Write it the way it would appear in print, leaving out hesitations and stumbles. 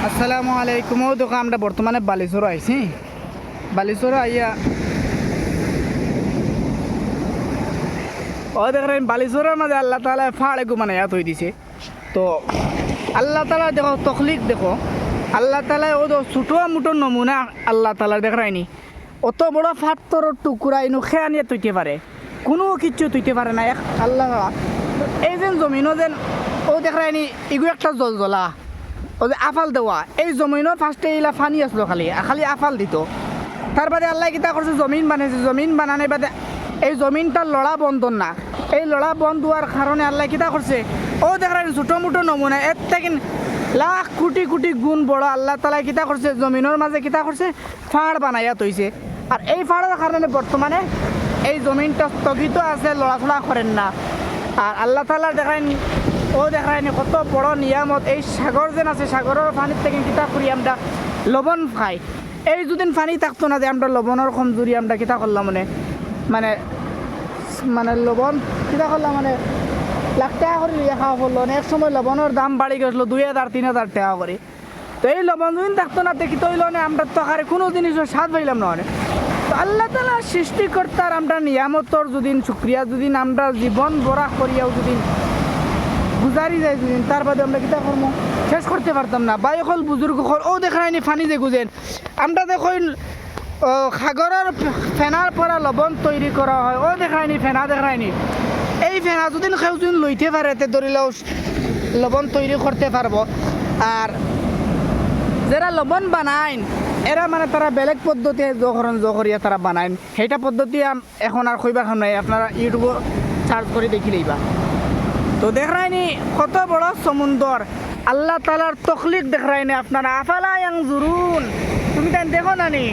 আসসালামু আলাইকুম। ও দেখো আমরা বর্তমানে বালিচর আইছি। বালিচর আইয়া ও দেখেন বালিচরের মাঝে আল্লাহ তালা ফাড়ে মানে ইয়াত হয়ে দিছে। তো আল্লাহ তালা দেখো তখলিক দেখো, আল্লাহ তালা ও ছোটো মোটো নমুনা আল্লাহ তালা দেখায়নি। অত বড় ফাত্তরের টুকুরা ইনু খেয়া নিয়ে তুইতে পারে, কোনো কিচ্ছু তুইতে পারে না এক আল্লাহ। এই যেন জমিনও যেন ও দেখায়নি এগুলো একটা জলজলা ও যে আফাল দেওয়া, এই জমিনের ফার্স্টে এইলা ফানি আসলো, খালি খালি আফাল দিত। তার বাদে আল্লাহ কিতা করছে জমিন বানাইছে, জমিন বানানোর বাদে এই জমিনটার লড়া বন্ধন না, এই লড়া বন্ধ হওয়ার কারণে আল্লাহ কিতা করছে ও দেখায় ছোটো মোটো নমুনা এর থেকে লাখ কোটি কোটি গুণ বড় আল্লাহ তালা কিতা করছে জমিনের মাঝে কিতা করছে ফাড় বানাইয়া তৈছে। আর এই ফাড়ের কারণে বর্তমানে এই জমিনটা স্থগিত আছে, লড়াচড়া করেন না। আর আল্লাহ তালা দেখায় ও দেখায়নি কত বড় নিয়ামত। এই সাগর যেন আছে, সাগরের পানির থেকে কিতা করি আমরা লবণ খাই। এই দুদিন পানি থাকতো না যে আমরা লবণের কমজোরি আমরা কিতা করলাম মানে মানে মানে লবণ কিতা করলাম মানে লাখ টাকা করে লিয়ে খাওয়া পড়লো। এক সময় লবণের দাম বাড়ি গেছিলো 2000 3000 টাকা করে। তো এই লবণ দুদিন থাকতো না দেখি তো হইল না আমরা তো আরে কোনো জিনিসের স্বাদ পাইলাম না। তো আল্লাহ তালা সৃষ্টিকর্তার আমরা নিয়ামতর যদিন শুক্রিয়া যদিন আমরা জীবন বরা করিয়াও যদিন গুজারি যায় যদিন, তার বাদে আমরা কিতা করবো শেষ করতে পারতাম না। বা এখন বুজুর্গ ও দেখায়নি ফানি যে গুজেন আমরা দেখুন সাগরের ফেনার পরা লবণ তৈরি করা হয়, ও দেখায়নি ফেনা দেখায়নি। এই ফেনা যদি কেউ যদি লইতে পারে তে ধরিলেও লবণ তৈরি করতে পারবো। আর যারা লবণ বানাইন এরা মানে তারা বেলেগ পদ্ধতি জকরিয়া তারা বানাইন, সেইটা পদ্ধতি এখন আর কইবার নাই, আপনারা ইউটিউবে সার্চ করে দেখিলেইবা। তো দেখায়নি কত বড় সমুন্দর আল্লাহ তালার তখলিক দেখায়নি আপনারা। আফালা ইয়ানজুরুন, তুমি তাই দেখো না নি